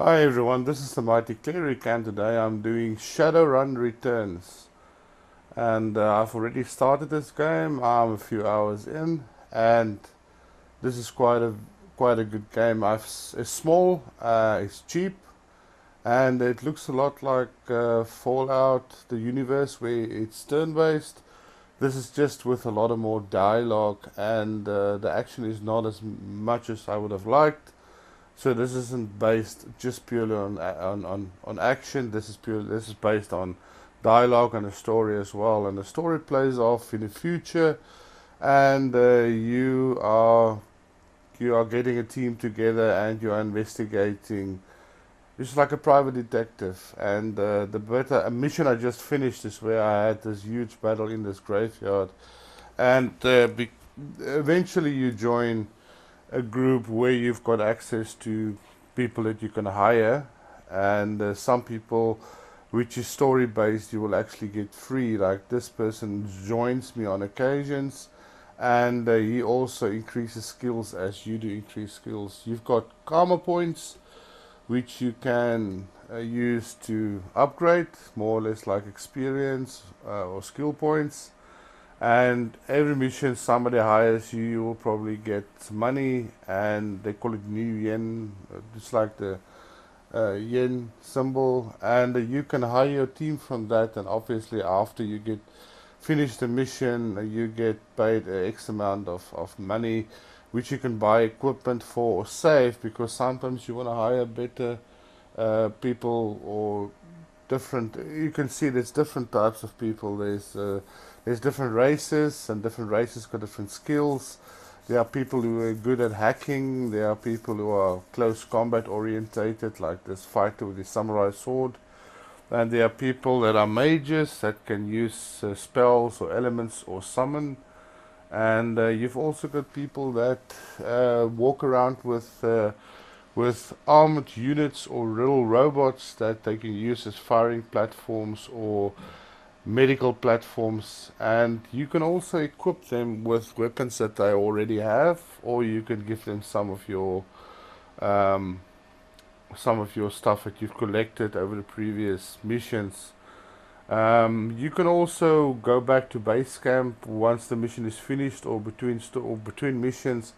Hi everyone, this is the Mighty Cleric and today I'm doing Shadowrun Returns. And I've already started this game. I'm a few hours in and this is quite a good game. It's small, it's cheap, and it looks a lot like Fallout, the universe where it's turn-based. This is just with a lot of more dialogue, and the action is not as much as I would have liked. So this isn't based just purely on action. This is based on dialogue and a story as well. And the story plays off in the future, and you are getting a team together and you are investigating. It's like a private detective. And a mission I just finished is where I had this huge battle in this graveyard, and eventually you join a group where you've got access to people that you can hire, and some people, which is story based, you will actually get free. Like this person joins me on occasions, and he also increases skills as you do increase skills. You've got karma points, which you can use to upgrade, more or less like experience or skill points. And every mission somebody hires you, you will probably get money, and they call it new yen. It's like the yen symbol, and you can hire your team from that. And obviously, after you get finish the mission, you get paid X amount of money, which you can buy equipment for or save, because sometimes you want to hire better people or different. You can see there's different types of people. There's different races, and different races got different skills. There are people who are good at hacking. There are people who are close combat orientated, like this fighter with his samurai sword. And there are people that are mages that can use spells or elements or summon. And you've also got people that walk around with armored units or little robots that they can use as firing platforms or medical platforms. And you can also equip them with weapons that they already have, or you can give them um, some of your stuff that you've collected over the previous missions. You can also go back to base camp once the mission is finished, or between missions,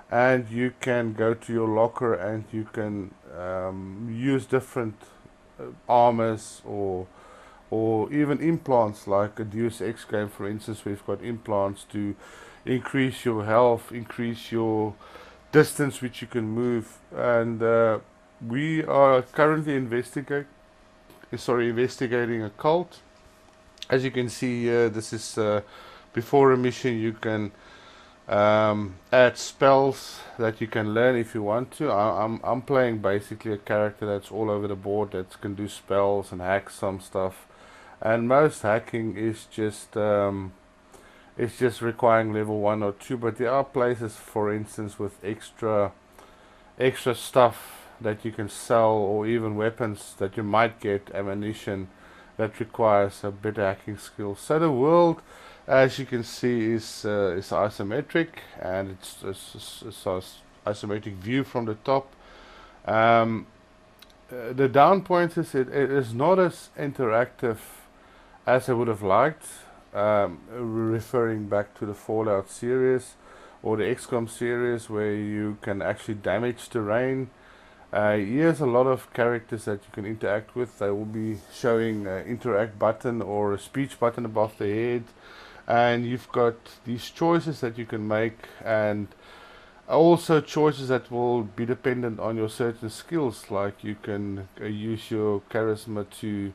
and you can go to your locker and you can use different armors or even implants, like a Deus Ex game, for instance. We've got implants to increase your health, increase your distance which you can move, and we are currently investigating a cult. As you can see here, this is before a mission. You can add spells that you can learn if you want to. I'm playing basically a character that's all over the board, that can do spells and hack some stuff. And most hacking is just it's just requiring level 1 or 2. But there are places, for instance, with extra stuff that you can sell, or even weapons that you might get, ammunition, that requires a better hacking skill. So the world, as you can see, is isometric, and it's isometric view from the top. Um, the down point is it is not as interactive as I would have liked. Referring back to the Fallout series or the XCOM series, where you can actually damage terrain. Here's a lot of characters that you can interact with. They will be showing an interact button or a speech button above the head, and you've got these choices that you can make, and also choices that will be dependent on your certain skills. Like you can use your charisma to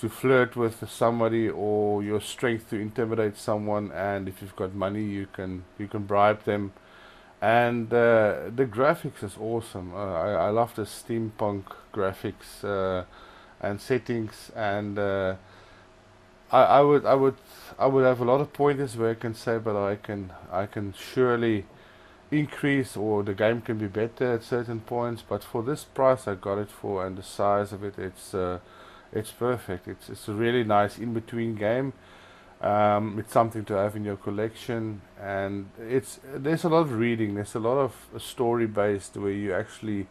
flirt with somebody, or your strength to intimidate someone, and if you've got money, you can bribe them. And the graphics is awesome. I love the steampunk graphics and settings, and I would have a lot of pointers where I can say, but I can surely increase, or the game can be better at certain points. But for this price I got it for, and the size of it, it's perfect. It's a really nice in between game. It's something to have in your collection, and there's a lot of reading. There's a lot of story based, where you actually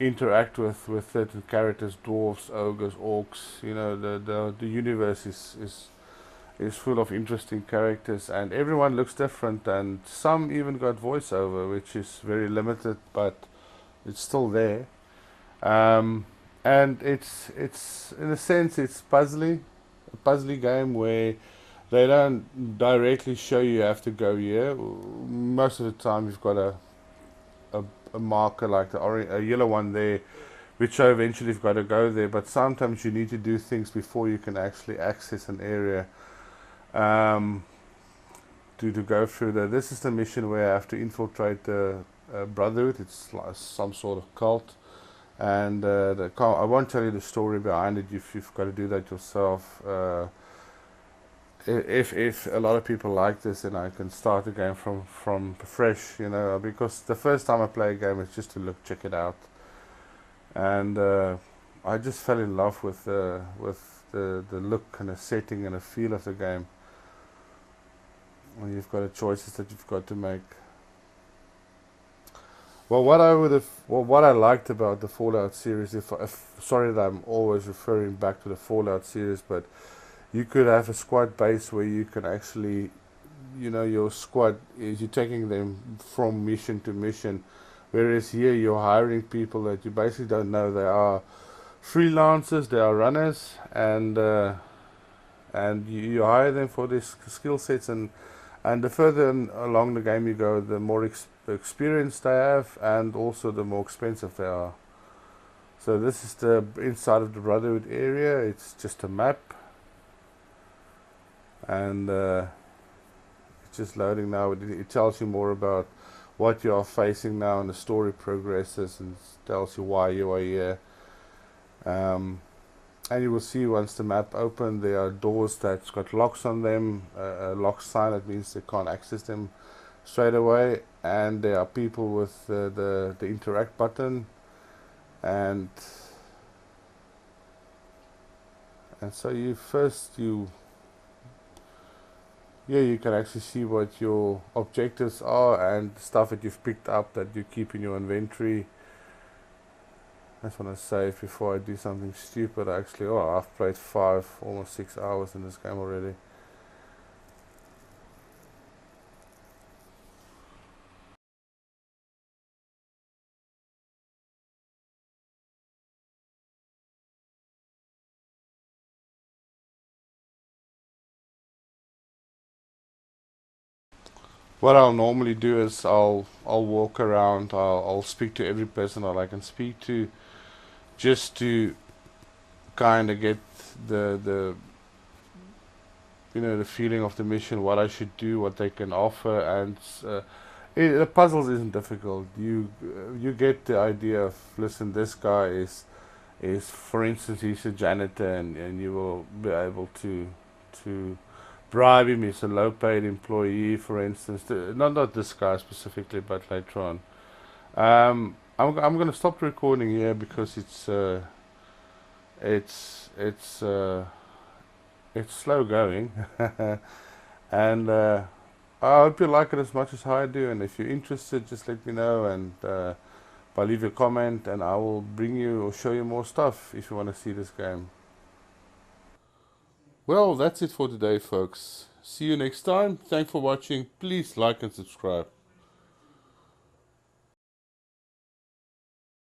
interact with certain characters, dwarves, ogres, orcs. You know, the universe is full of interesting characters, and everyone looks different, and some even got voiceover, which is very limited, but it's still there. Um, and it's in a sense it's a puzzly game where they don't directly show you have to go here. Most of the time you've got a, a marker like a yellow one there, which show eventually you've got to go there. But sometimes you need to do things before you can actually access an area. Um, to go through there. This is the mission where I have to infiltrate the Brotherhood. It's like some sort of cult, and I won't tell you the story behind it. You've got to do that yourself. If a lot of people like this, then I can start the game from fresh, you know, because the first time I play a game is just to check it out, and I just fell in love with the look and the setting and the feel of the game. When you've got choices that you've got to make. Well, what I liked about the Fallout series, if sorry that I'm always referring back to the Fallout series, but you could have a squad base where you can actually, you know, your squad is you're taking them from mission to mission, whereas here you're hiring people that you basically don't know. They are freelancers, they are runners, and you hire them for these skill sets, and the further along the game you go, the more experience they have, and also the more expensive they are. So this is the inside of the Brotherhood area. It's just a map, and it's just loading now. It tells you more about what you are facing now, and the story progresses, and tells you why you are here. And you will see once the map open, there are doors that's got locks on them, a lock sign that means they can't access them straight away, and there are people with the interact button, and so you can actually see what your objectives are and stuff that you've picked up that you keep in your inventory. I just want to save before I do something stupid. Actually, I've played almost 6 hours in this game already. What I'll normally do is I'll walk around. I'll speak to every person that I can speak to, just to kind of get the the feeling of the mission, what I should do, what they can offer, and the puzzles isn't difficult. You get the idea of, listen, this guy is for instance he's a janitor, and you will be able to bribe him. He's a low paid employee, for instance. Not this guy specifically, but later on. I'm gonna stop recording here because it's it's uh, it's slow going, and I hope you like it as much as I do. And if you're interested, just let me know, and I'll leave a comment, and I will bring you or show you more stuff if you want to see this game. Well, that's it for today, folks. See you next time. Thanks for watching. Please like and subscribe.